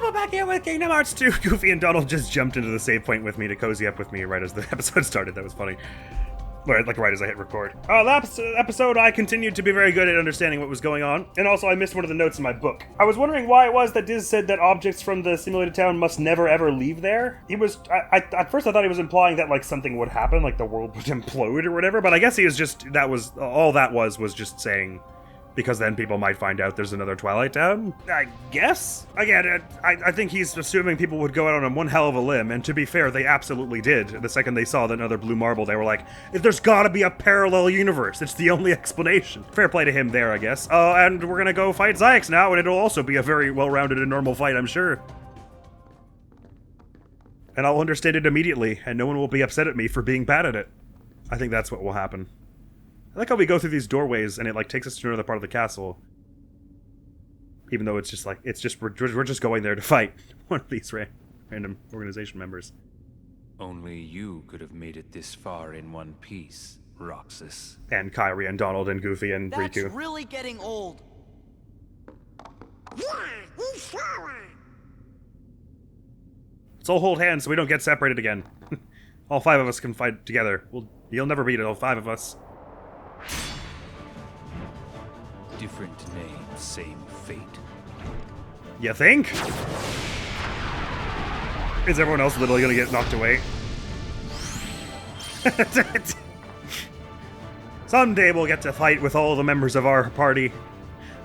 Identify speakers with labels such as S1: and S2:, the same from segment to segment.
S1: we're back here with Kingdom Hearts 2. Goofy and Donald just jumped into the save point with me to cozy up with me right as the episode started. That was funny. Right as I hit record. Last episode, I continued to be very good at understanding what was going on, and also I missed one of the notes in my book. I was wondering why it was that Diz said that objects from the simulated town must never ever leave there. He was, at first I thought he was implying that like something would happen, like the world would implode or whatever, but I guess he was just, all that was just saying, because then people might find out there's another Twilight Town, I guess? Again, I think he's assuming people would go out on one hell of a limb, and to be fair, they absolutely did. The second they saw another blue marble, they were like, there's gotta be a parallel universe. It's the only explanation. Fair play to him there, I guess. And we're gonna go fight Zyx now, and it'll also be a very well-rounded and normal fight, I'm sure. And I'll understand it immediately, and no one will be upset at me for being bad at it. I think that's what will happen. I like how we go through these doorways and it like takes us to another part of the castle. Even though it's just like, we're just going there to fight one of these random organization members.
S2: Only you could have made it this far in one piece, Roxas.
S1: And Kyrie and Donald and Goofy and Riku.
S3: That's really getting old.
S1: Let's all hold hands so we don't get separated again. All five of us can fight together. You'll never beat it, all five of us.
S2: Different name, same fate.
S1: You think? Is everyone else literally gonna get knocked away? Someday we'll get to fight with all the members of our party.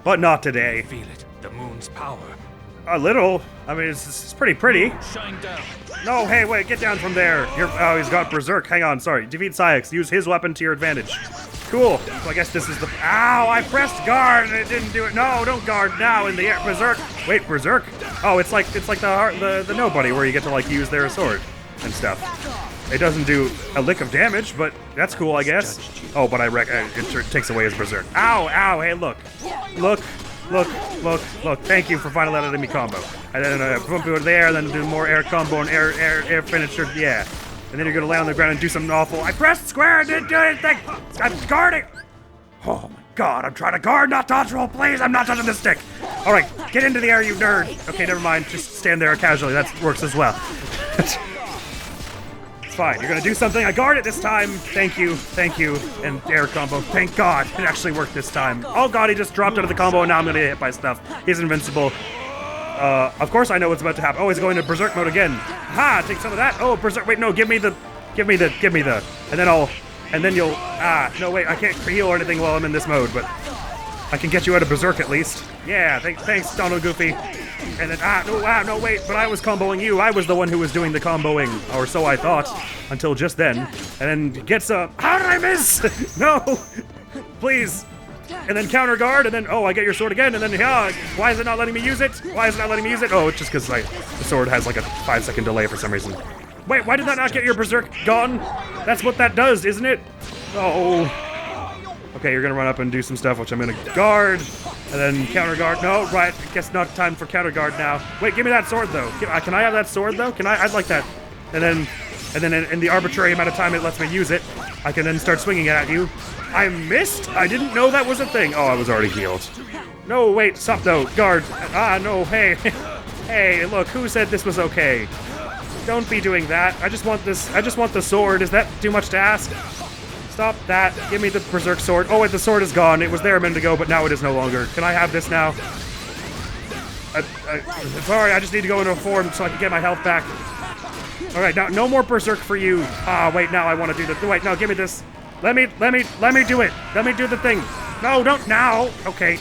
S1: But not today.
S2: Feel it, the moon's power.
S1: A little. I mean, it's pretty pretty.
S2: Shine down.
S1: No, hey, wait, get down from there. Oh, he's got Berserk. Hang on, sorry. Defeat Syx. Use his weapon to your advantage. Cool. So I guess this is the... Ow, I pressed guard and it didn't do it. No, don't guard now in the air. Berserk. Wait, Berserk? Oh, it's like the nobody where you get to like use their sword and stuff. It doesn't do a lick of damage, but that's cool, I guess. Oh, but it takes away his Berserk. Ow, ow, hey, look. Look. Thank you for finally letting me combo. And then bump you there, and then do more air combo and air finisher, yeah. And then you're gonna lay on the ground and do something awful. I pressed square and didn't do anything! I'm guarding! Oh my god, I'm trying to guard, not dodge roll, please! I'm not touching the stick! Alright, get into the air, you nerd! Okay, never mind, just stand there casually, that works as well. It's fine, you're gonna do something, I guard it this time! Thank you, and air combo, thank god, it actually worked this time. Oh god, he just dropped out of the combo and now I'm gonna get hit by stuff. He's invincible. Of course I know what's about to happen. Oh, he's going to Berserk mode again. Ha! Take some of that. Oh, Berserk. Wait, no, give me the. And then you'll. No, wait, I can't heal or anything while I'm in this mode, but I can get you out of Berserk at least. Yeah, thanks, Donald Goofy. And then, no, wait, but I was comboing you. I was the one who was doing the comboing, or so I thought, until just then. And then gets a. How did I miss? No! Please. And then counter guard, and then, oh, I get your sword again, and then, why is it not letting me use it? Oh, it's just because, like, the sword has, like, a 5-second delay for some reason. Wait, why did that not get your Berserk gone? That's what that does, isn't it? Oh. Okay, you're gonna run up and do some stuff, which I'm gonna guard, and then counter guard. No, right, I guess not time for counter guard now. Wait, give me that sword, though. Can I have that sword, though? I'd like that. And then in the arbitrary amount of time it lets me use it, I can then start swinging it at you. I missed? I didn't know that was a thing. Oh, I was already healed. No, wait, stop though. Guard. No, hey. Hey, look, who said this was okay? Don't be doing that. I just want the sword. Is that too much to ask? Stop that. Give me the Berserk sword. Oh, wait, the sword is gone. It was there a minute ago, but now it is no longer. Can I have this now? Sorry, I just need to go into a form so I can get my health back. Alright, now no more Berserk for you. Wait, now I want to do the... Wait, no, give me this. Let me do it. Let me do the thing. No, don't now. Okay.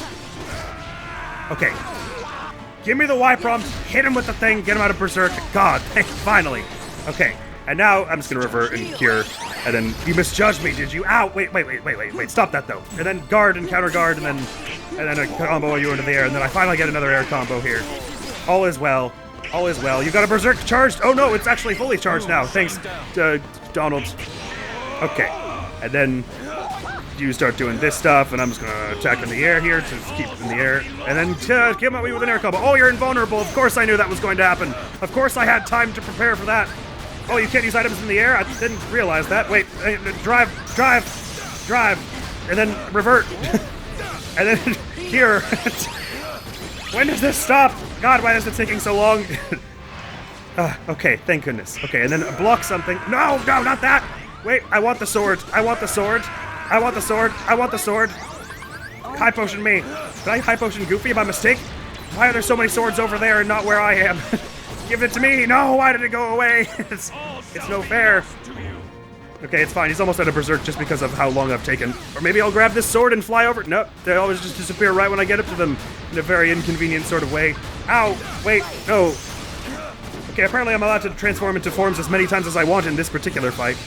S1: Give me the Y prompt. Hit him with the thing. Get him out of Berserk. God, finally. Okay. And now I'm just gonna revert and cure. And then you misjudged me, did you? Ow! Wait. Stop that though. And then guard and counter guard, and then a combo you into the air, and then I finally get another air combo here. All is well. You got a Berserk charged. Oh no, it's actually fully charged now. Thanks, Donald. Okay. And then you start doing this stuff, and I'm just gonna attack in the air here to keep it in the air. And then come at me with an air combo. Oh, you're invulnerable. Of course I knew that was going to happen. Of course I had time to prepare for that. Oh, you can't use items in the air? I didn't realize that. Wait, drive. And then revert. And then here. When does this stop? God, why is it taking so long? Okay, thank goodness. Okay, and then block something. No, no, not that! Wait, I want the sword. I want the sword. I want the sword. I want the sword. High potion me. Did I high potion Goofy by mistake? Why are there so many swords over there and not where I am? Give it to me! No, why did it go away? It's no fair. Okay, it's fine. He's almost out of berserk just because of how long I've taken. Or maybe I'll grab this sword and fly over. Nope, they always just disappear right when I get up to them in a very inconvenient sort of way. Ow! Wait, no. Okay, apparently I'm allowed to transform into forms as many times as I want in this particular fight.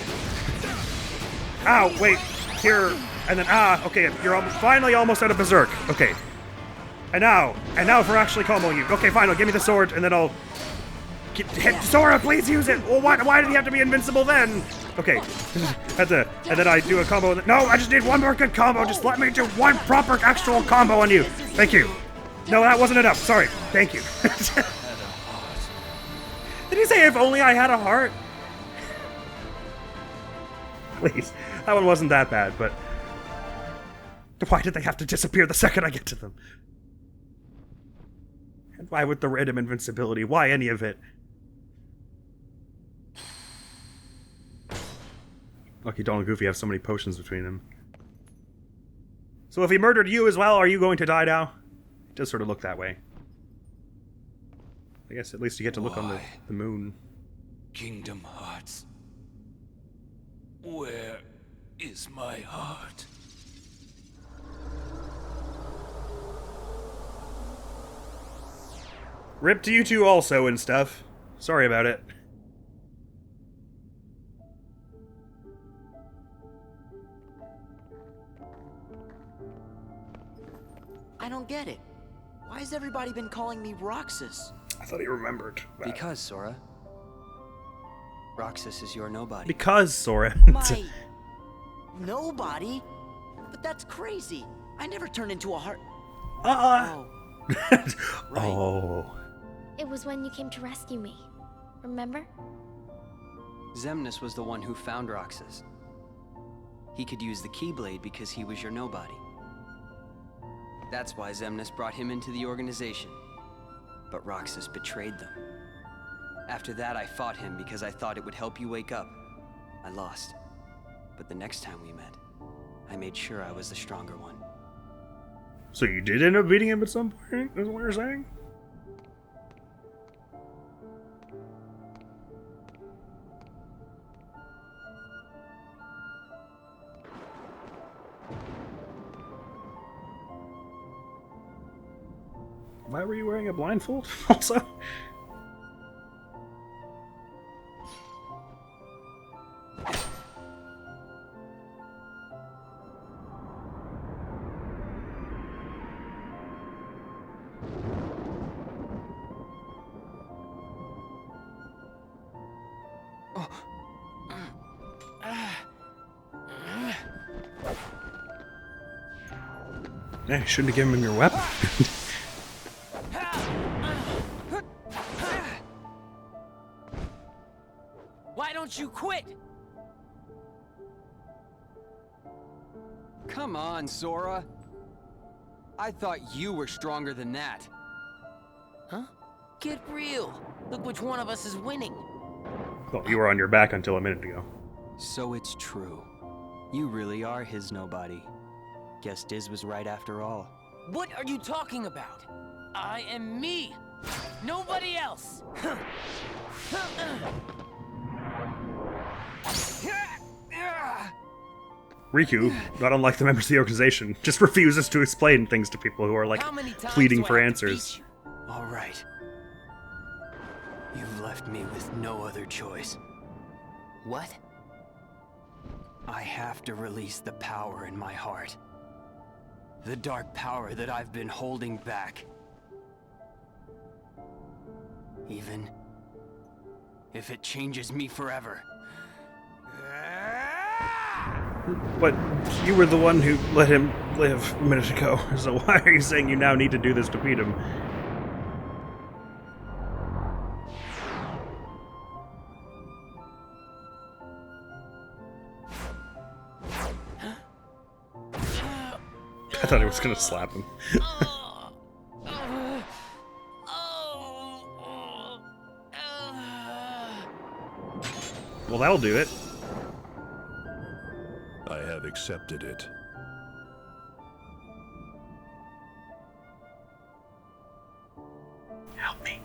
S1: Ow! Wait, here, and then okay, you're finally almost out of berserk. Okay, and now for actually comboing you. Okay, fine. I'll give me the sword, and then I'll hit Sora. Please use it. Well, why did he have to be invincible then? Okay, and then I do a combo. No, I just need one more good combo. Just let me do one proper actual combo on you. Thank you. No, that wasn't enough. Sorry. Thank you. Did he say if only I had a heart? Please. That one wasn't that bad, but why did they have to disappear the second I get to them? And why with the random invincibility? Why any of it? Lucky Donald and Goofy have so many potions between them. So if he murdered you as well, are you going to die now? It does sort of look that way. I guess at least you get to look on the moon.
S2: Kingdom Hearts. Where is my heart?
S1: Rip to you two also and stuff. Sorry about it.
S3: I don't get it. Why has everybody been calling me Roxas?
S1: I thought he remembered that.
S4: Because, Sora. Roxas is your nobody.
S1: Because, Sora.
S3: My... nobody? But that's crazy. I never turned into a heart... Oh. Right.
S1: Oh.
S5: It was when you came to rescue me. Remember?
S4: Xemnas was the one who found Roxas. He could use the Keyblade because he was your nobody. That's why Xemnas brought him into the organization. But Roxas betrayed them. After that, I fought him because I thought it would help you wake up. I lost. But the next time we met, I made sure I was the stronger one.
S1: So you did end up beating him at some point? Is what you're saying? Why were you wearing a blindfold, also? Yeah, you shouldn't have given him your weapon.
S6: Why don't you quit?
S4: Come on, Sora. I thought you were stronger than that.
S6: Huh? Get real. Look which one of us is winning.
S1: Well, you were on your back until a minute ago.
S4: So it's true. You really are his nobody. Guess Diz was right after all.
S6: What are you talking about? I am me. Nobody else.
S1: Riku, not unlike the members of the organization, just refuses to explain things to people who are, like,
S6: How many times
S1: pleading
S6: do I
S1: for
S6: have to
S1: answers.
S6: beat you?
S4: All right. You've left me with no other choice.
S6: What?
S4: I have to release the power in my heart. The dark power that I've been holding back. Even if it changes me forever.
S1: But you were the one who let him live a minute ago, so why are you saying you now need to do this to beat him? I thought he was gonna slap him. Well, that'll do it.
S7: I have accepted it.
S1: Help me.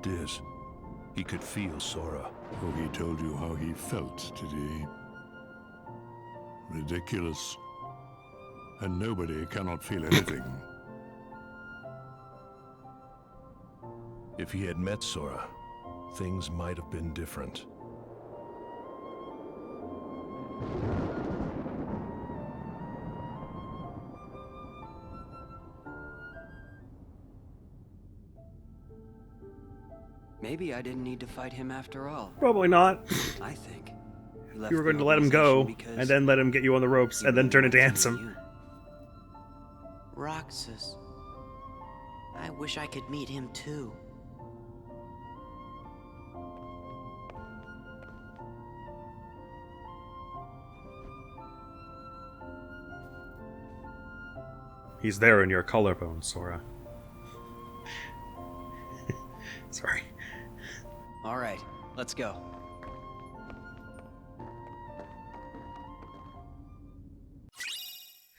S7: Diz, he could feel Sora. Oh, he told you how he felt, did he? Ridiculous. And nobody cannot feel anything. If he had met Sora, things might have been different.
S4: Maybe I didn't need to fight him after all.
S1: Probably not.
S4: I think
S1: You were going to let him go, and then let him get you on the ropes, and then turn into Ansem.
S3: Roxas. I wish I could meet him too.
S1: He's there in your collarbone, Sora. Sorry.
S4: All right, let's go.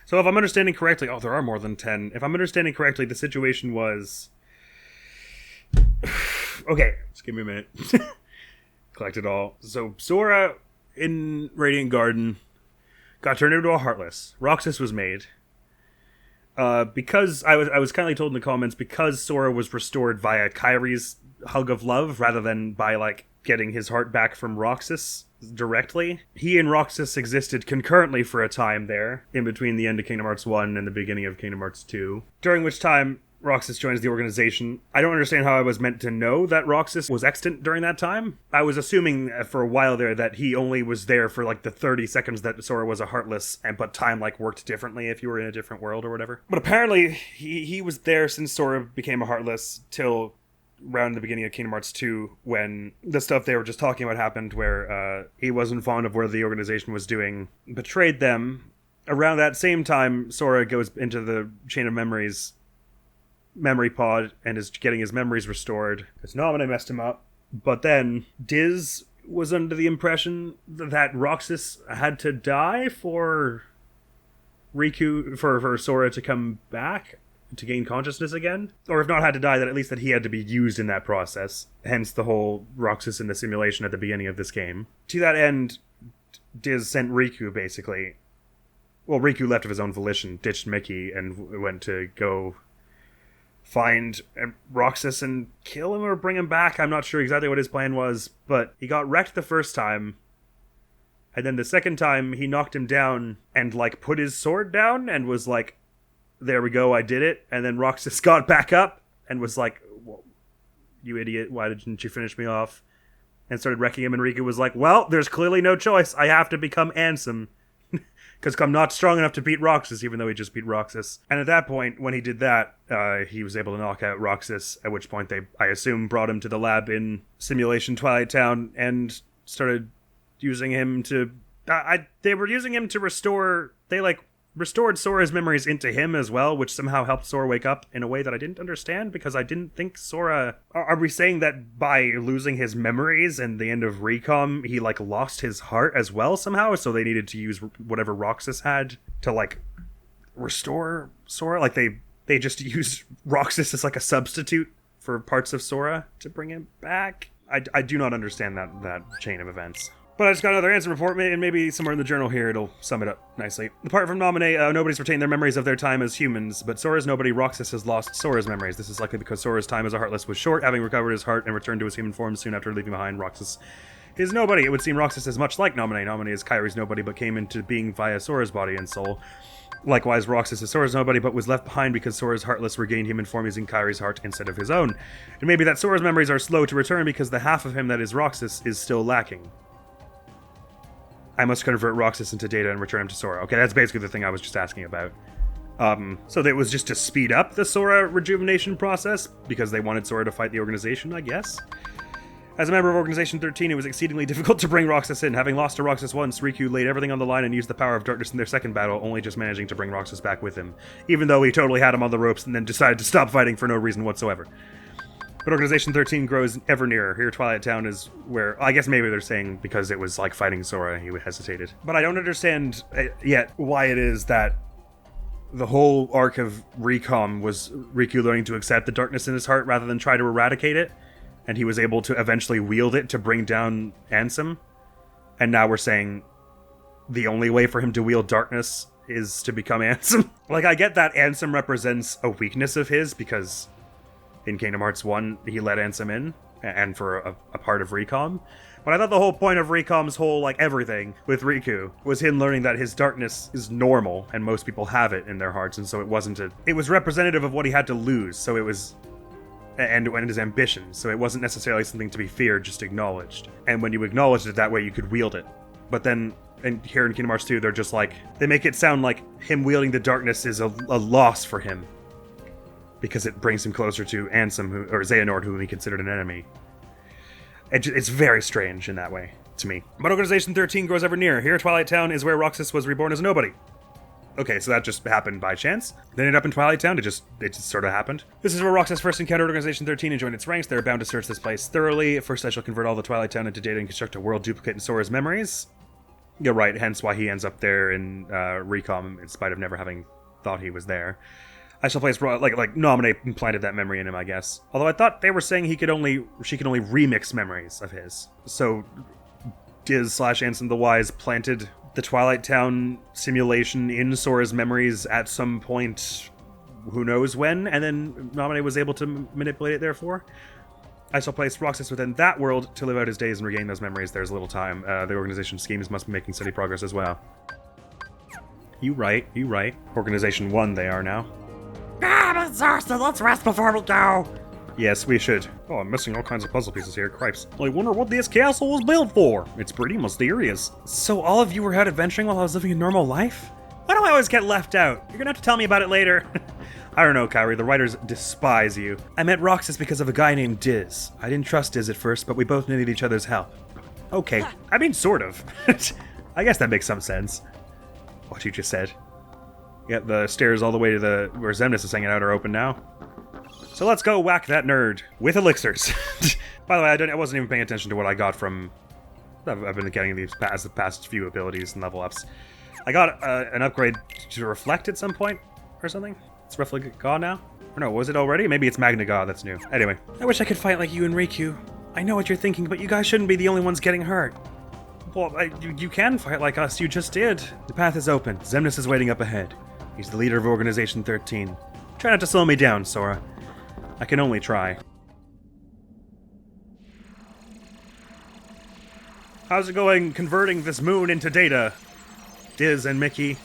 S1: So if I'm understanding correctly, oh, there are more than 10. If I'm understanding correctly, the situation was... Okay, just give me a minute. Collect it all. So Sora in Radiant Garden got turned into a Heartless. Roxas was made. Because I was kindly told in the comments, because Sora was restored via Kairi's hug of love rather than by like getting his heart back from Roxas directly. He and Roxas existed concurrently for a time there, in between the end of Kingdom Hearts 1 and the beginning of Kingdom Hearts 2. During which time Roxas joins the organization. I don't understand how I was meant to know that Roxas was extant during that time. I was assuming for a while there that he only was there for like the 30 seconds that Sora was a Heartless, but time like worked differently if you were in a different world or whatever. But apparently he was there since Sora became a Heartless till around the beginning of Kingdom Hearts 2, when the stuff they were just talking about happened, where he wasn't fond of where the organization was doing, betrayed them. Around that same time, Sora goes into the Chain of Memories memory pod and is getting his memories restored, because Naminé messed him up. But then Diz was under the impression that Roxas had to die for for Sora to come back to gain consciousness again, or if not had to die, that at least that he had to be used in that process, hence the whole Roxas in the simulation at the beginning of this game. To that end, Diz sent Riku, basically. Well, Riku left of his own volition, ditched Mickey, and went to go find Roxas and kill him or bring him back. I'm not sure exactly what his plan was, but he got wrecked the first time, and then the second time he knocked him down and like put his sword down and was like, there we go, I did it. And then Roxas got back up and was like, well, you idiot, why didn't you finish me off? And started wrecking him, and Riku was like, well, there's clearly no choice. I have to become Ansem. Because I'm not strong enough to beat Roxas, even though he just beat Roxas. And at that point, when he did that, he was able to knock out Roxas, at which point they, I assume, brought him to the lab in Simulation Twilight Town and started using him to... they were using him to restore... They, like, restored Sora's memories into him as well, which somehow helped Sora wake up in a way that I didn't understand, because I didn't think Sora... Are we saying that by losing his memories and the end of Recom, he, like, lost his heart as well somehow, so they needed to use whatever Roxas had to, like, restore Sora? Like, they just used Roxas as, like, a substitute for parts of Sora to bring him back? I do not understand that chain of events. But I just got another answer report, and maybe somewhere in the journal here it'll sum it up nicely. Apart from Naminé, nobody's retained their memories of their time as humans, but Sora's nobody. Roxas has lost Sora's memories. This is likely because Sora's time as a Heartless was short, having recovered his heart and returned to his human form soon after leaving behind Roxas. His nobody. It would seem Roxas is much like Naminé. Naminé is Kairi's nobody, but came into being via Sora's body and soul. Likewise, Roxas is Sora's nobody, but was left behind because Sora's Heartless regained human form using Kairi's heart instead of his own. And maybe that Sora's memories are slow to return because the half of him that is Roxas is still lacking. I must convert Roxas into data and return him to Sora. Okay, that's basically the thing I was just asking about. So it was just to speed up the Sora rejuvenation process, because they wanted Sora to fight the organization, I guess. As a member of Organization 13, it was exceedingly difficult to bring Roxas in. Having lost to Roxas once, Riku laid everything on the line and used the power of darkness in their second battle, only just managing to bring Roxas back with him. Even though he totally had him on the ropes and then decided to stop fighting for no reason whatsoever. But Organization 13 grows ever nearer. Here, Twilight Town is where... I guess maybe they're saying because it was like fighting Sora, he hesitated. But I don't understand yet why it is that the whole arc of Recom was Riku learning to accept the darkness in his heart rather than try to eradicate it. And he was able to eventually wield it to bring down Ansem. And now we're saying the only way for him to wield darkness is to become Ansem. Like, I get that Ansem represents a weakness of his because in Kingdom Hearts 1, he let Ansem in, and for a part of Recom. But I thought the whole point of Recom's whole, like, everything with Riku was him learning that his darkness is normal, and most people have it in their hearts, and so it wasn't it was representative of what he had to lose, so it was... and his ambitions, so it wasn't necessarily something to be feared, just acknowledged. And when you acknowledged it that way, you could wield it. But then, and here in Kingdom Hearts 2, they're just like, they make it sound like him wielding the darkness is a loss for him. Because it brings him closer to Ansem, or Xehanort, whom he considered an enemy. It's very strange in that way, to me. But Organization 13 grows ever nearer. Here, Twilight Town is where Roxas was reborn as a nobody. Okay, so that just happened by chance. They ended up in Twilight Town. It just sort of happened. This is where Roxas first encountered Organization 13 and joined its ranks. They're bound to search this place thoroughly. First, I shall convert all the Twilight Town into data and construct a world duplicate in Sora's memories. You're right, hence why he ends up there in Recom, in spite of never having thought he was there. I shall place Nominate implanted that memory in him, I guess. Although I thought they were saying she could only remix memories of his. So Diz/Ansem the Wise planted the Twilight Town simulation in Sora's memories at some point, who knows when, and then Nominate was able to manipulate it therefore. I shall place Roxas within that world to live out his days and regain those memories. There's little time. The organization schemes must be making steady progress as well. You right. Organization 1 they are now.
S8: I'm exhausted, let's rest before we go.
S1: Yes, we should. Oh, I'm missing all kinds of puzzle pieces here, cripes. I wonder what this castle was built for. It's pretty mysterious. So all of you were out adventuring while I was living a normal life? Why do I always get left out? You're gonna have to tell me about it later. I don't know, Kyrie, the writers despise you. I met Roxas because of a guy named Diz. I didn't trust Diz at first, but we both needed each other's help. Okay, I mean, sort of. I guess that makes some sense. What you just said. Yeah, the stairs all the way to where Xemnas is hanging out are open now. So let's go whack that nerd with elixirs. By the way, I wasn't even paying attention to what I got from... I've been getting these the past few abilities and level ups. I got an upgrade to Reflect at some point, or something. It's roughly gone now? Or no, was it already? Maybe it's Magna God that's new. Anyway, I wish I could fight like you and Riku. I know what you're thinking, but you guys shouldn't be the only ones getting hurt. Well, you can fight like us, you just did. The path is open. Xemnas is waiting up ahead. He's the leader of Organization 13. Try not to slow me down, Sora. I can only try. How's it going converting this moon into data? Diz and Mickey.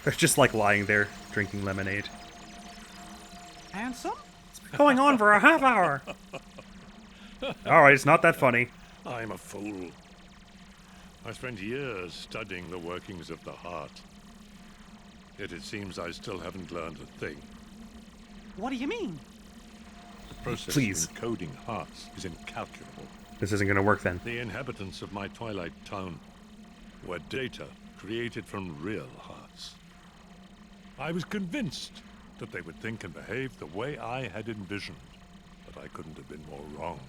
S1: They're just like lying there, drinking lemonade.
S8: Handsome?
S1: It's been going on for a half hour. Alright, it's not that funny.
S7: I'm a fool. I spent years studying the workings of the heart. Yet it seems I still haven't learned a thing.
S8: What do you mean?
S7: The process
S1: Please.
S7: of encoding hearts is incalculable.
S1: This isn't gonna work then.
S7: The inhabitants of my Twilight Town were data created from real hearts. I was convinced that they would think and behave the way I had envisioned, but I couldn't have been more wrong.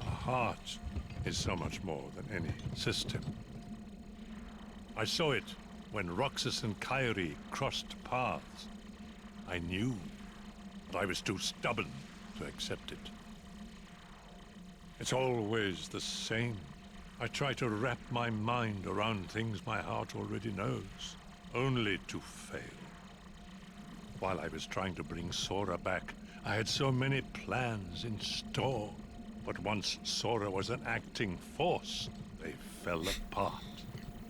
S7: A heart is so much more than any system. I saw it when Roxas and Kairi crossed paths. I knew, but I was too stubborn to accept it. It's always the same. I try to wrap my mind around things my heart already knows, only to fail. While I was trying to bring Sora back, I had so many plans in store. But once Sora was an acting force, they fell apart.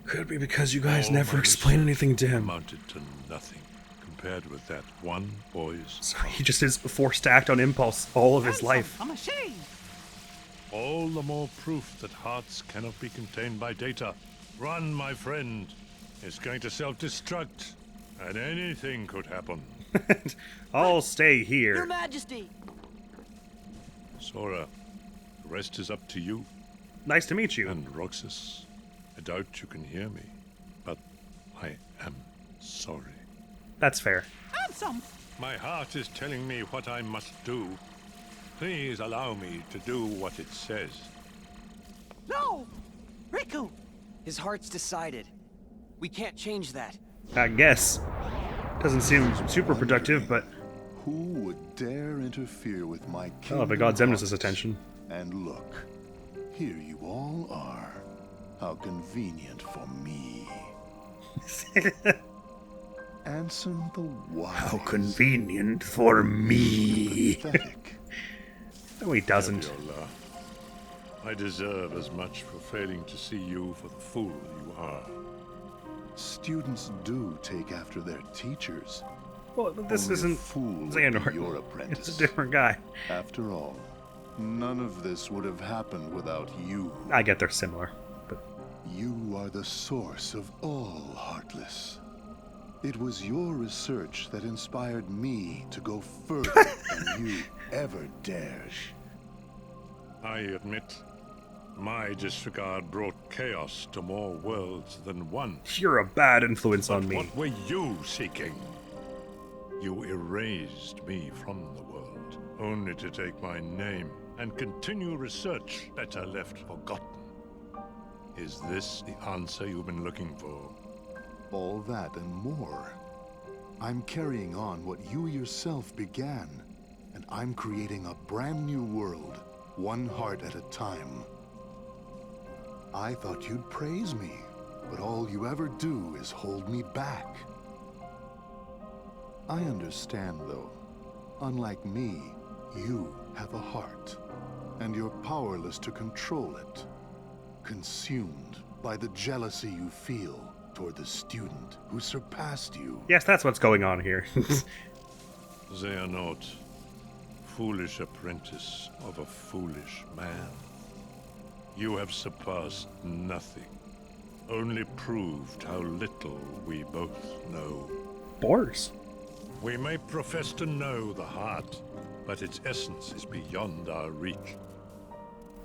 S1: Could be because you guys
S7: All
S1: never
S7: my
S1: explain
S7: research
S1: anything to him.
S7: amounted to nothing compared with that one boy's.
S1: So he just is forced to act on impulse all of his life.
S8: I'm ashamed.
S7: All the more proof that hearts cannot be contained by data. Run, my friend. It's going to self-destruct, and anything could happen.
S1: I'll stay
S3: Your
S1: here.
S3: Majesty!
S7: Sora, the rest is up to you.
S1: Nice to meet you.
S7: And Roxas, I doubt you can hear me, but I am sorry.
S1: That's fair.
S8: Handsome!
S7: My heart is telling me what I must do. Please allow me to do what it says.
S8: No! Riku!
S4: His heart's decided. We can't change that.
S1: I guess. Doesn't seem super productive, but
S9: Who would dare interfere with my
S1: oh, if I
S9: kingdom
S1: got Xemnas'
S9: hearts?
S1: attention.
S9: And look, here you all are. How convenient for me. Ansem the Wise.
S1: How convenient for me.
S9: Pathetic.
S1: No, he doesn't.
S7: Have your laugh. I deserve as much for failing to see you for the fool you are.
S9: Students do take after their teachers.
S1: Well, this
S9: Only a
S1: isn't
S9: fool would
S1: Xehanort.
S9: be your apprentice.
S1: It's a different guy.
S9: After all, none of this would have happened without you.
S1: I get they're similar, but
S9: You are the source of all Heartless. It was your research that inspired me to go further than you ever dared.
S7: I admit, my disregard brought chaos to more worlds than one.
S1: you're a bad influence on me.
S7: What were you seeking? You erased me from the world, only to take my name and continue research better left forgotten. Is this the answer you've been looking for?
S9: All that and more. I'm carrying on what you yourself began, and I'm creating a brand new world, one heart at a time. I thought you'd praise me, but all you ever do is hold me back. I understand, though. Unlike me, you have a heart, and you're powerless to control it. Consumed by the jealousy you feel toward the student who surpassed you.
S1: Yes, that's what's going on here.
S7: Xehanort, foolish apprentice of a foolish man. You have surpassed nothing, only proved how little we both know.
S1: Boars.
S7: We may profess to know the heart, but its essence is beyond our reach.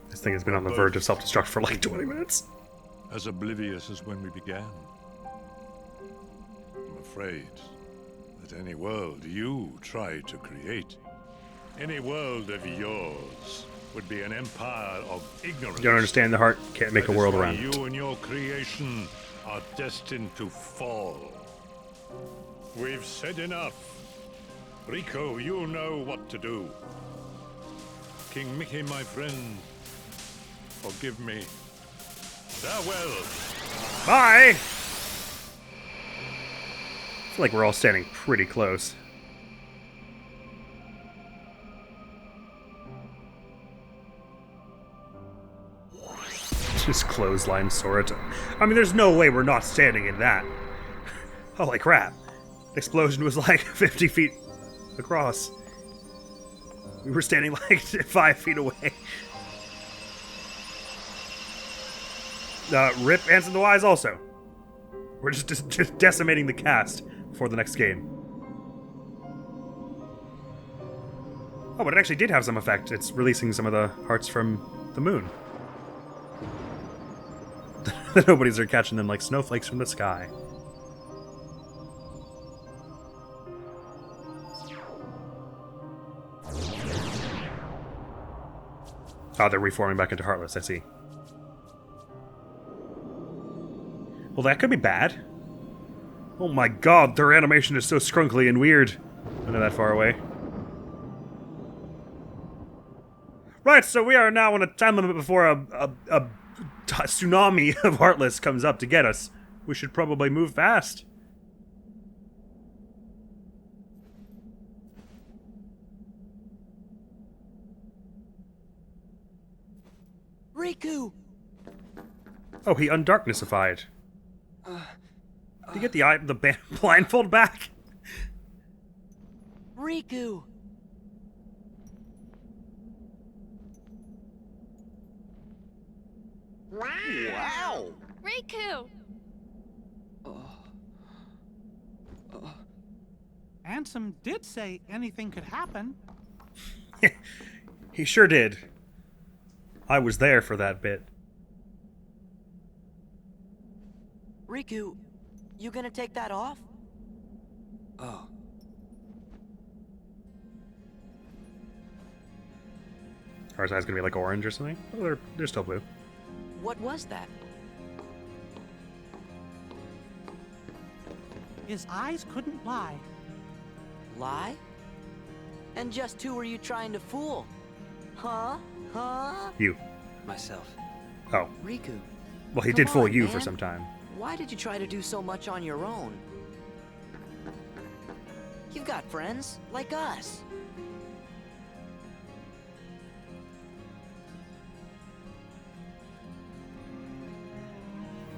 S1: This thing has been on the verge of self-destruct for like 20 minutes.
S7: As oblivious as when we began. I'm afraid that any world you try to create, any world of yours, would be an empire of ignorance.
S1: You don't understand the heart can't make a
S7: That is
S1: world
S7: why
S1: around it.
S7: you and your creation are destined to fall. We've said enough. Rico, you know what to do. King Mickey, my friend, forgive me. Farewell.
S1: Bye! I feel like we're all standing pretty close. Just clothesline Sora to... I mean, there's no way we're not standing in that. Holy crap. The explosion was like 50 feet across. We were standing like 5 feet away. Rip Ansem the Wise also. We're just decimating the cast for the next game. Oh, but it actually did have some effect. It's releasing some of the hearts from the moon. The nobodies are catching them like snowflakes from the sky. Oh, they're reforming back into Heartless, I see. Well, that could be bad. Oh my god, their animation is so scrunkly and weird. I'm not that far away. Right, so we are now on a time limit before a tsunami of Heartless comes up to get us. We should probably move fast.
S3: Riku!
S1: Oh, he undarknessified. Did you get the blindfold back?
S3: Riku! Wow!
S5: Riku!
S8: Ansem did say anything could happen.
S1: He sure did. I was there for that bit.
S3: Riku, you gonna take that off?
S4: Oh.
S1: Are his eyes gonna be like orange or something? Oh, they're still blue.
S3: What was that?
S8: His eyes couldn't lie.
S3: Lie? And just who were you trying to fool? Huh? Huh?
S1: You.
S4: Myself.
S1: Oh.
S3: Riku.
S1: Well, he
S3: Come
S1: did fool
S3: on,
S1: you
S3: man.
S1: for some time.
S3: Why did you try to do so much on your own? You've got friends, like us.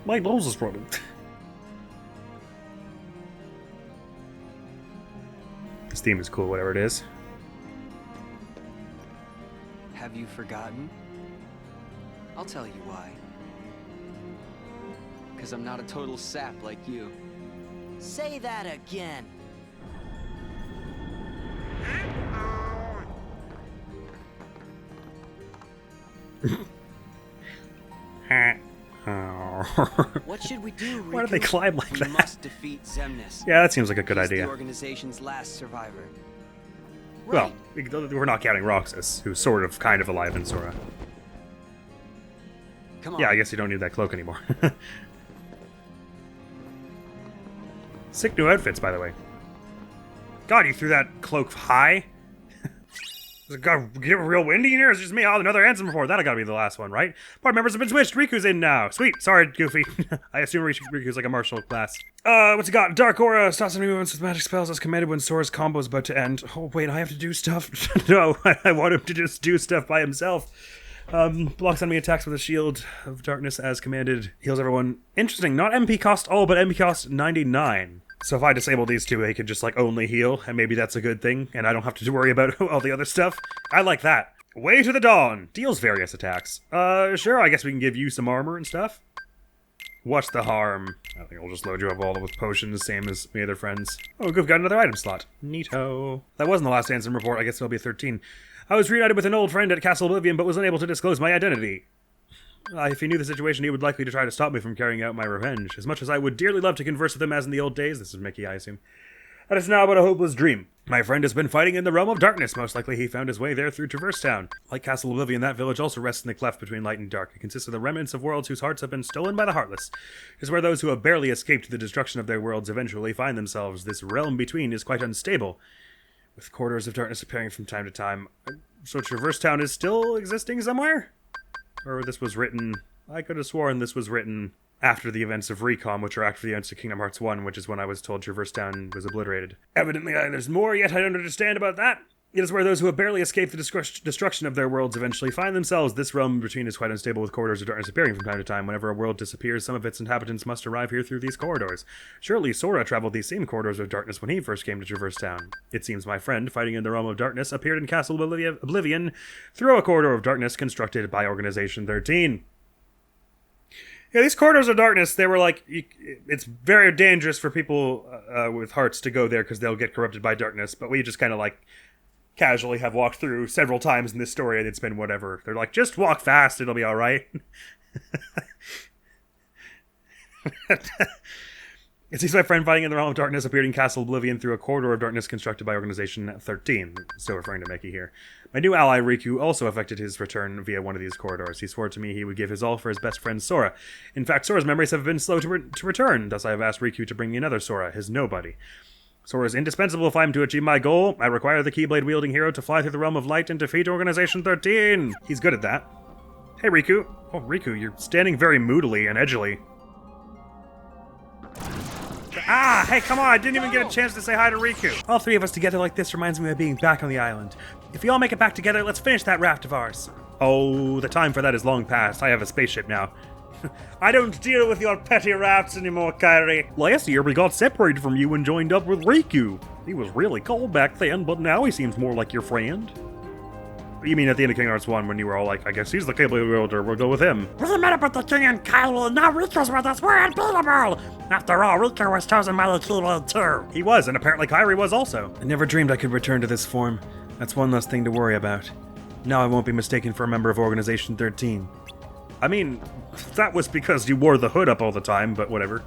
S1: My nose is running. This theme is cool, whatever it is.
S4: Have you forgotten? I'll tell you why. Because I'm not a total sap like you.
S3: Say that again. What should we do, Riku?
S1: Why do they climb like
S4: We
S1: that?
S4: must defeat Xemnas.
S1: Yeah, that seems like a good
S4: He's
S1: idea.
S4: the organization's last survivor.
S1: Well, we're not counting Roxas, who's sort of, kind of alive in Sora.
S4: Come on.
S1: Yeah, I guess you don't need that cloak anymore. Sick new outfits, by the way. God, you threw that cloak high? Does it get real windy in here? It's just me. Oh, another Ansem report. That'll gotta be the last one, right? Board members have been switched. Riku's in now. Sweet. Sorry, Goofy. I assume Riku's like a martial class. What's it got? Dark Aura. Stops any movements with magic spells as commanded when Sora's combo is about to end. Oh, wait, I have to do stuff? No, I want him to just do stuff by himself. Blocks enemy attacks with a shield of darkness as commanded. Heals everyone. Interesting. Not MP cost all, but MP cost 99. So if I disable these two, they could just like only heal, and maybe that's a good thing, and I don't have to worry about all the other stuff. I like that. Way to the Dawn. Deals various attacks. Sure, I guess we can give you some armor and stuff. What's the harm? I think I'll just load you up all with potions, same as my other friends. Oh, we've got another item slot. Neato. That wasn't the last Ansem report, I guess it'll be 13. I was reunited with an old friend at Castle Oblivion, but was unable to disclose my identity. If he knew the situation, he would likely to try to stop me from carrying out my revenge. As much as I would dearly love to converse with him as in the old days, this is Mickey, I assume, that is now but a hopeless dream. My friend has been fighting in the realm of darkness. Most likely he found his way there through Traverse Town. Like Castle Oblivion, that village also rests in the cleft between light and dark. It consists of the remnants of worlds whose hearts have been stolen by the Heartless. It is where those who have barely escaped the destruction of their worlds eventually find themselves. This realm between is quite unstable, with corridors of darkness appearing from time to time. So Traverse Town is still existing somewhere? Or this was written... I could have sworn this was written after the events of Recom, which are after the events of Kingdom Hearts 1, which is when I was told Traverse Town was obliterated. Evidently, there's more, yet I don't understand about that. It is where those who have barely escaped the destruction of their worlds eventually find themselves. This realm between is quite unstable, with corridors of darkness appearing from time to time. Whenever a world disappears, some of its inhabitants must arrive here through these corridors. Surely Sora traveled these same corridors of darkness when he first came to Traverse Town. It seems my friend, fighting in the realm of darkness, appeared in Castle Oblivion through a corridor of darkness constructed by Organization 13. Yeah, these corridors of darkness, they were like, it's very dangerous for people with hearts to go there because they'll get corrupted by darkness, but we just kind of like casually have walked through several times in this story, and it's been whatever. They're like, just walk fast, it'll be alright. It seems my friend fighting in the realm of darkness appeared in Castle Oblivion through a corridor of darkness constructed by Organization 13. Still referring to Mickey here. My new ally, Riku, also effected his return via one of these corridors. He swore to me he would give his all for his best friend Sora. In fact, Sora's memories have been slow to return, thus I have asked Riku to bring me another Sora, his nobody. Sora is indispensable if I am to achieve my goal. I require the Keyblade-wielding hero to fly through the realm of light and defeat Organization 13. He's good at that. Hey, Riku. Oh, Riku, you're standing very moodily and edgily. Ah, hey, come on, I didn't even get a chance to say hi to Riku. All three of us together like this reminds me of being back on the island. If we all make it back together, let's finish that raft of ours. Oh, the time for that is long past. I have a spaceship now. I don't deal with your petty rafts anymore, Kairi. Last year, we got separated from you and joined up with Riku. He was really cold back then, but now he seems more like your friend. You mean at the end of Kingdom Hearts 1 when you were all like, I guess he's the Keyblade wielder, we'll go with him.
S10: We met up with the king and Kylo, and now Riku's with us, we're unbeatable! After all, Riku was chosen by the Keyblade too.
S1: He was, and apparently Kairi was also. I never dreamed I could return to this form. That's one less thing to worry about. Now I won't be mistaken for a member of Organization 13. I mean, that was because you wore the hood up all the time, but whatever.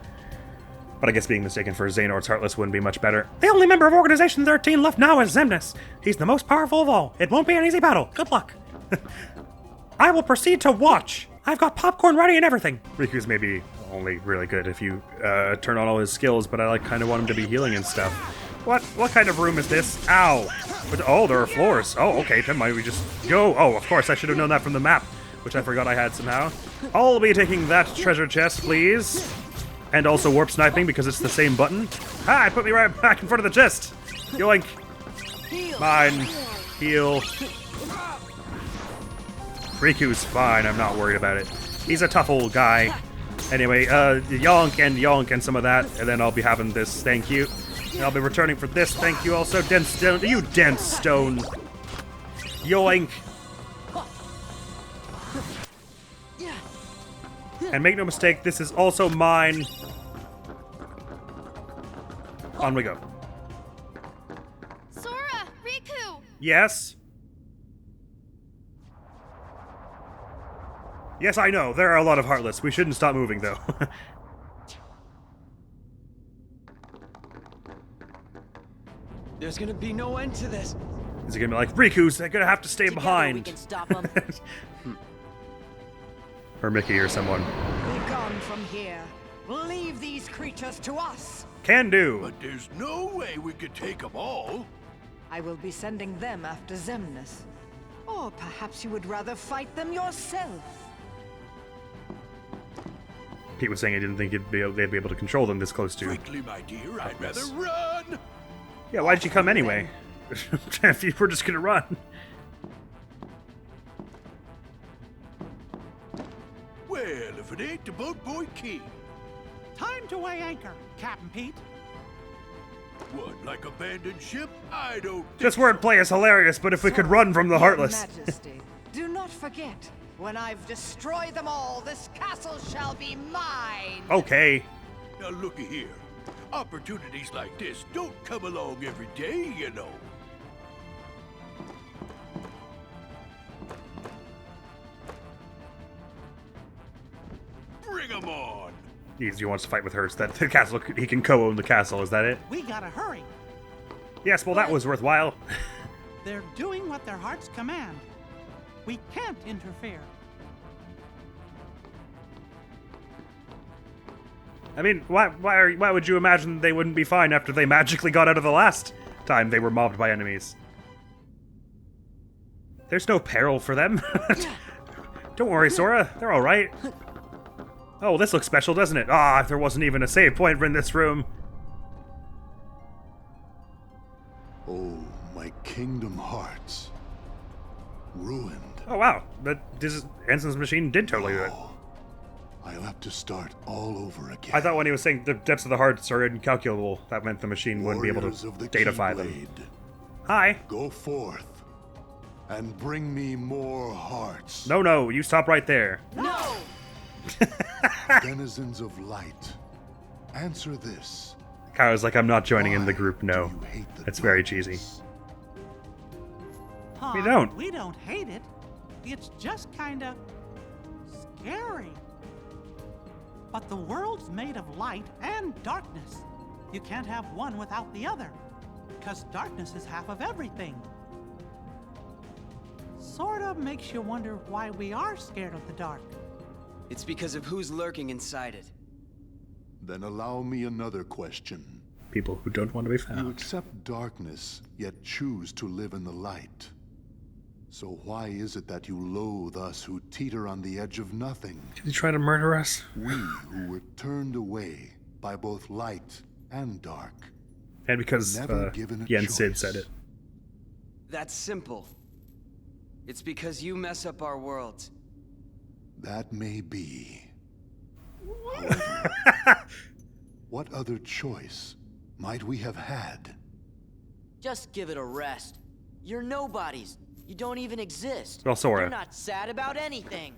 S1: But I guess being mistaken for Xehanort's Heartless wouldn't be much better. The only member of Organization 13 left now is Xemnas. He's the most powerful of all. It won't be an easy battle. Good luck. I will proceed to watch. I've got popcorn ready and everything. Riku's maybe only really good if you turn on all his skills, but I kind of want him to be healing and stuff. What kind of room is this? Ow. Oh, there are floors. Oh, okay, then might we just go? Oh, of course, I should have known that from the map, which I forgot I had somehow. I'll be taking that treasure chest, please. And also warp sniping because it's the same button. Ah, it put me right back in front of the chest. Yoink. Mine. Heal. Riku's fine, I'm not worried about it. He's a tough old guy. Anyway, yonk and some of that, and then I'll be having this, thank you. And I'll be returning for this, thank you also. Dense stone, you dense stone. Yoink. And make no mistake, this is also mine. On we go.
S5: Sora! Riku!
S1: Yes? Yes, I know. There are a lot of Heartless. We shouldn't stop moving, though.
S4: There's gonna be no end to this.
S1: Is he gonna be like, Riku's gonna have to stay
S3: Together
S1: behind?
S3: we can stop them.
S1: Or Mickey or someone.
S11: Be gone from here. Leave these creatures to us.
S1: Can do.
S12: But there's no way we could take them all.
S11: I will be sending them after Xemnas. Or perhaps you would rather fight them yourself.
S1: Pete was saying he didn't think they'd be able to control them this close to.
S12: Frankly, my dear, I'd rather run.
S1: Yeah, why'd you come anyway? If you were just gonna run.
S12: Well, if it ain't the boat boy king.
S8: Time to weigh anchor, Captain Pete.
S12: What, like abandoned ship? I don't think
S1: This wordplay is hilarious, but if we could run from the Heartless.
S11: Your Majesty, do not forget, when I've destroyed them all, this castle shall be mine.
S1: Okay.
S12: Now looky here. Opportunities like this don't come along every day, you know. Bring 'em on.
S1: He wants to fight with her so that the castle, he can co-own the castle, is that it?
S8: We gotta hurry.
S1: Yes, well that was worthwhile.
S8: They're doing what their hearts command. We can't interfere.
S1: I mean, why would you imagine they wouldn't be fine after they magically got out of the last time they were mobbed by enemies? There's no peril for them. Don't worry, Sora. They're alright. Oh, this looks special, doesn't it? Ah, there wasn't even a save point in this room.
S9: Oh, my kingdom hearts. Ruined.
S1: Oh, wow. Anson's machine did totally do it.
S9: I'll have to start all over again.
S1: I thought when he was saying the depths of the hearts are incalculable, that meant the machine wouldn't be able
S9: Warriors
S1: to
S9: of the
S1: datafy them.
S9: Keyblade,
S1: Hi.
S9: go forth and bring me more hearts.
S1: No, you stop right there.
S11: No!
S9: Denizens of light, answer this.
S1: Kyle's like, I'm not joining in the group,
S9: Do
S1: no.
S9: you hate the
S1: That's very cheesy.
S9: darkness?
S1: We don't.
S8: We don't hate it. It's just kinda scary. But the world's made of light and darkness. You can't have one without the other, because darkness is half of everything. Sorta makes you wonder why we are scared of the dark.
S4: It's because of who's lurking inside it.
S9: Then allow me another question.
S1: People who don't want to be
S9: You
S1: found.
S9: accept darkness, yet choose to live in the light. So why is it that you loathe us who teeter on the edge of nothing?
S1: Did he try to murder us?
S9: We who were turned away by both light and dark.
S1: And because
S9: Never given a
S1: Yen Sid
S9: choice.
S1: said it.
S4: That's simple. It's because you mess up our worlds.
S9: That may be. However, what other choice might we have had?
S3: Just give it a rest. You're nobodies. You don't even exist.
S1: Well, Sora.
S3: You're not sad about anything.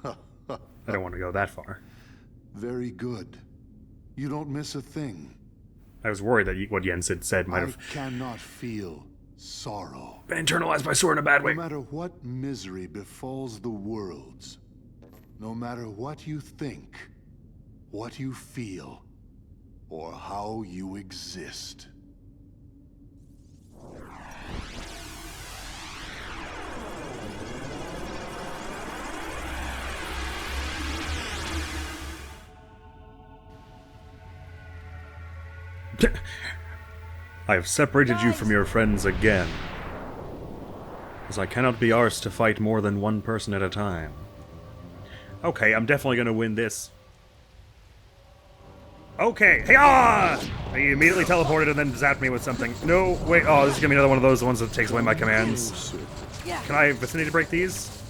S1: I don't want to go that far.
S9: Very good. You don't miss a thing.
S1: I was worried that what Yen Sid said might
S9: I
S1: have...
S9: cannot feel sorrow.
S1: Been internalized by Sora in a bad way.
S9: No matter what misery befalls the worlds, no matter what you think, what you feel, or how you exist.
S1: I have separated you from your friends again, as I cannot be arsed to fight more than one person at a time. Okay, I'm definitely gonna win this. Okay, hey-ah! He immediately teleported and then zapped me with something. No, wait, oh, this is gonna be another one of those ones that takes away my commands. Can I vicinity break these?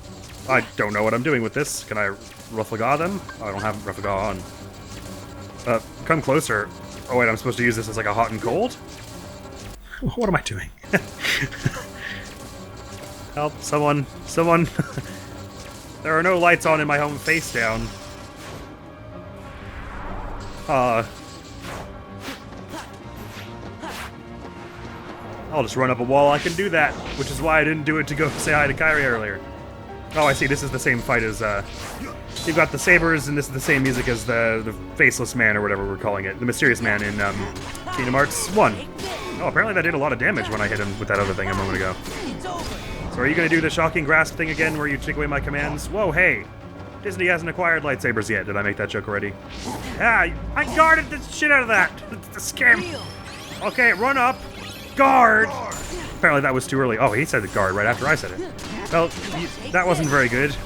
S1: I don't know what I'm doing with this. Can I Rufflegaw them? Oh, I don't have Rufflegaw on. Come closer. Oh wait, I'm supposed to use this as like a hot and cold? What am I doing? Help, someone. There are no lights on in my home face down. I'll just run up a wall, I can do that, which is why I didn't do it to go say hi to Kyrie earlier. Oh, I see, this is the same fight as, you've got the sabers, and this is the same music as the Faceless Man, or whatever we're calling it, the Mysterious Man in, Kingdom Hearts 1. Oh, apparently that did a lot of damage when I hit him with that other thing a moment ago. So are you gonna do the Shocking Grasp thing again, where you take away my commands? Whoa, hey! Disney hasn't acquired lightsabers yet. Did I make that joke already? Ah, I guarded the shit out of that! The scam! Okay, run up! Guard! Apparently that was too early. Oh, he said the guard right after I said it. Well, that wasn't very good.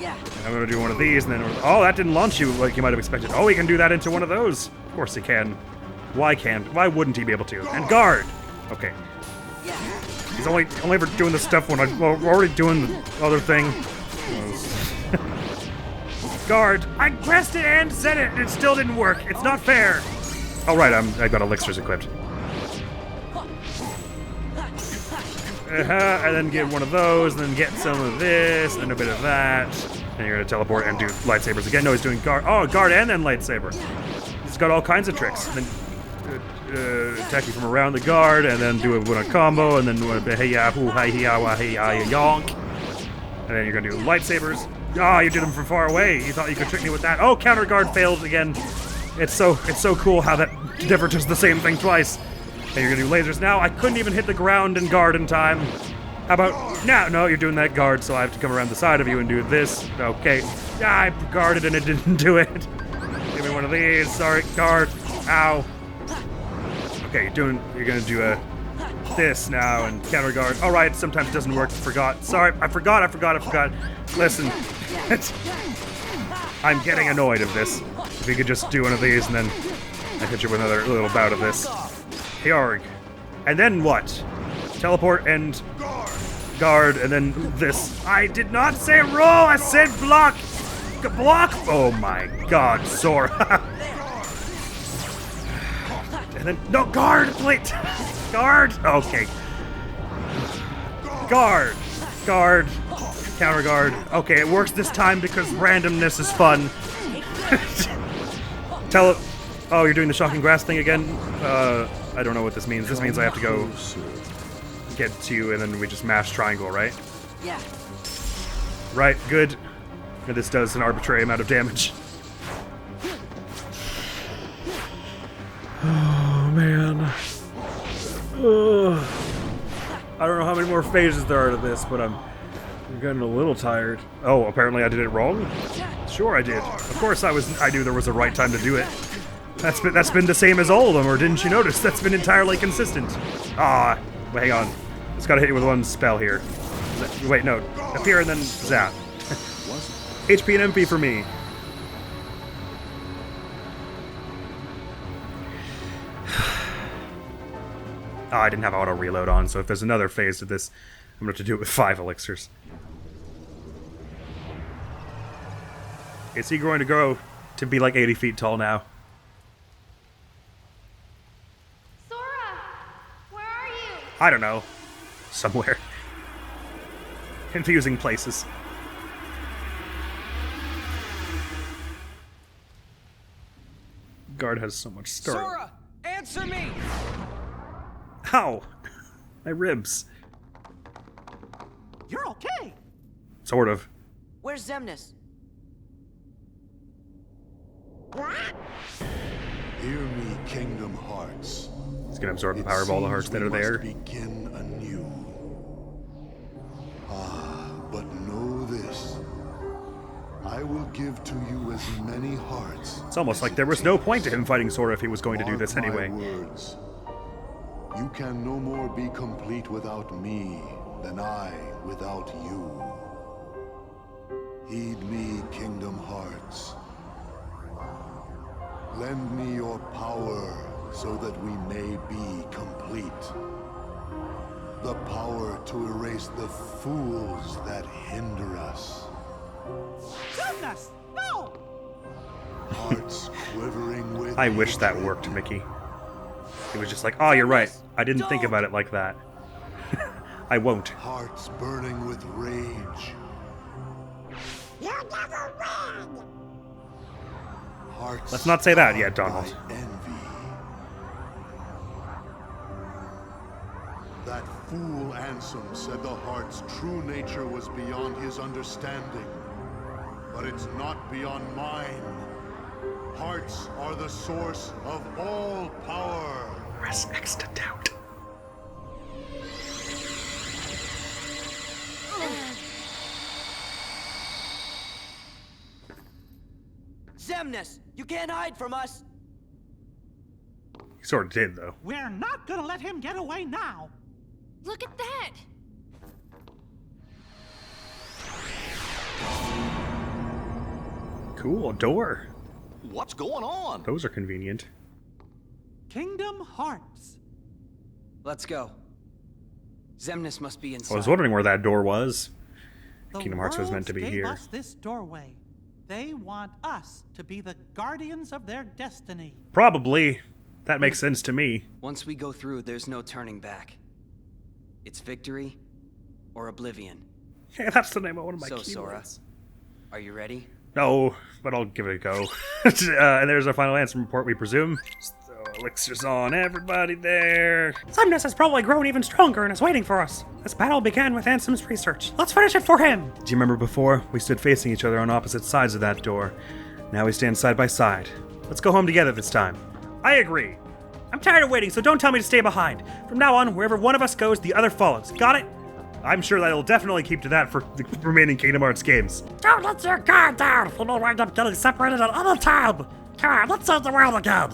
S1: I'm gonna do one of these, and then... Oh, that didn't launch you like you might have expected. Oh, he can do that into one of those. Of course he can. Why wouldn't he be able to? And guard! Okay. He's only ever doing this stuff when we're already doing the other thing. Guard! I pressed it and said it, and it still didn't work. It's not fair. Oh right, I've got elixirs equipped. And then get one of those, and then get some of this, and a bit of that. And you're gonna teleport and do lightsabers again. No, he's doing guard. Oh, guard and then lightsaber. He's got all kinds of tricks. And then attack you from around the guard, and then do a combo, and then hey ya hoo hi ya wa hey ya yonk. And then you're gonna do lightsabers. Ah, you did them from far away. You thought you could trick me with that. Oh, counter guard failed again. It's so cool how that never does the same thing twice. And you're gonna do lasers now. I couldn't even hit the ground and guard in time. How about now? No, you're doing that guard, so I have to come around the side of you and do this. Okay. I guarded and it didn't do it. Give me one of these. Sorry, guard. Ow. Okay, you're gonna do this now and counter guard. All right, sometimes it doesn't work. Forgot. Sorry, I forgot. Listen, I'm getting annoyed of this. If you could just do one of these and then I hit you with another little bout of this. Yarg. And then what? Teleport and guard and then this. I did not say roll, I said block. Block? Oh my god, Sora. And then, no, guard, please. Guard. Okay. Guard. Counter guard. Okay, it works this time because randomness is fun. Oh, you're doing the Shocking Grass thing again? I don't know what this means. This means I have to go get to you and then we just mash triangle, right?
S3: Yeah.
S1: Right, good. And this does an arbitrary amount of damage. Oh, man. Ugh. I don't know how many more phases there are to this, but I'm getting a little tired. Oh, apparently I did it wrong? Sure I did. Of course I knew there was a right time to do it. That's been the same as all of them, or didn't you notice? That's been entirely consistent. Ah, wait, hang on. Just gotta hit you with one spell here. Wait, no. Appear and then zap. HP and MP for me. Oh, I didn't have auto reload on, so if there's another phase to this, I'm gonna have to do it with 5 elixirs. Is he going to grow to be like 80 feet tall now?
S5: Sora! Where are you?
S1: I don't know. Somewhere. Confusing places. Guard has so much story.
S6: Sora, answer me!
S1: Ow! My ribs.
S8: You're okay.
S1: Sort of.
S3: Where's Xemnas?
S9: Hear me, Kingdom Hearts.
S1: He's gonna absorb the power of all the hearts that are there.
S9: Begin anew. But know this. I will give to you as many hearts.
S1: It's almost like there was no point to him fighting Sora if he was going to do this anyway.
S9: Words. You can no more be complete without me than I without you. Heed me, Kingdom Hearts. Lend me your power so that we may be complete. The power to erase the fools that hinder us.
S8: Goodness, no!
S9: Hearts quivering with
S1: I wish that worked, Mickey. It was just like, oh, you're right. I didn't think about it like that. I won't.
S9: Hearts burning with rage.
S10: You never win!
S9: Hearts
S1: Let's not say that yet, Donald.
S9: envy. That fool Ansem said the heart's true nature was beyond his understanding. But it's not beyond mine. Hearts are the source of all power.
S1: Press X to doubt.
S3: Xemnas, you can't hide from us.
S1: He sort of did, though.
S8: We're not gonna let him get away now.
S5: Look at that!
S1: Cool, a door.
S13: What's going on?
S1: Those are convenient.
S8: Kingdom Hearts.
S4: Let's go. Xemnas must be inside.
S1: I was wondering where that door was.
S8: The
S1: Kingdom Hearts was meant to be
S8: worlds gave
S1: here.
S8: us this doorway. They want us to be the guardians of their destiny.
S1: Probably. That makes sense to me.
S4: Once we go through, there's no turning back. It's victory or oblivion.
S1: Yeah, that's the name of one of my
S4: So,
S1: keywords.
S4: Sora, are you ready?
S1: No, but I'll give it a go. And there's our final answer report, we presume. So, elixirs on everybody there.
S10: Xemnas has probably grown even stronger and is waiting for us. This battle began with Ansem's research. Let's finish it for him!
S1: Do you remember before? We stood facing each other on opposite sides of that door. Now we stand side by side. Let's go home together this time. I agree. I'm tired of waiting, so don't tell me to stay behind. From now on, wherever one of us goes, the other follows. Got it? I'm sure that'll definitely keep to that for the remaining Kingdom Hearts games.
S10: Don't let your guard down! You may wind up getting separated at any time! Come on, let's save the world again!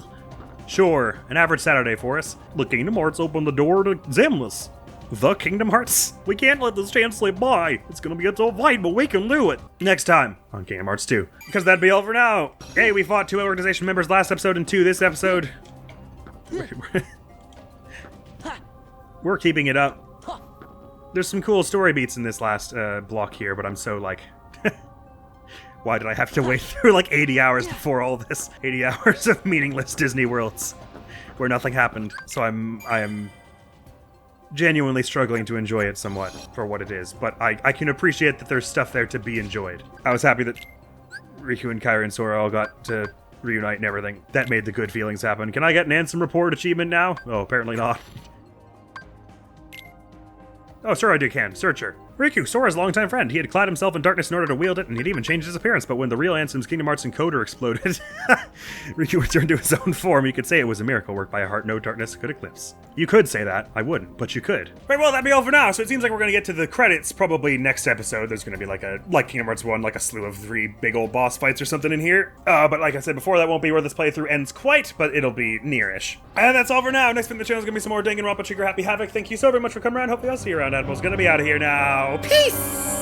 S1: Sure, an average Saturday for us. The Kingdom Hearts open the door to Xemnas. The Kingdom Hearts. We can't let this chance slip by. It's gonna be a tough fight, but we can do it. Next time on Kingdom Hearts 2. Because that'd be all for now. Hey, we fought 2 organization members last episode and 2 this episode. We're keeping it up. There's some cool story beats in this last block here, but I'm so like... Why did I have to wait through like 80 hours before all this? 80 hours of meaningless Disney worlds where nothing happened. So I am genuinely struggling to enjoy it somewhat for what it is, but I can appreciate that there's stuff there to be enjoyed. I was happy that Riku and Kairi and Sora all got to reunite and everything. That made the good feelings happen. Can I get an Ansem report achievement now? Oh, apparently not. Oh, sure, I can. Searcher. Riku, Sora's longtime friend. He had clad himself in darkness in order to wield it, and he'd even changed his appearance, but when the real Ansem's Kingdom Hearts encoder exploded, Riku returned to his own form. You could say it was a miracle worked by a heart no darkness could eclipse. You could say that. I wouldn't, but you could. Right, well, that'd be all for now, so it seems like we're gonna get to the credits probably next episode. There's gonna be like Kingdom Hearts 1, like a slew of 3 big old boss fights or something in here. But like I said before, that won't be where this playthrough ends quite, but it'll be near-ish. And that's all for now. Next thing the channel's gonna be some more Danganronpa Trigger Happy Havoc. Thank you so very much for coming around. Hopefully I'll see you around. Admiral's gonna be out of here now. Peace!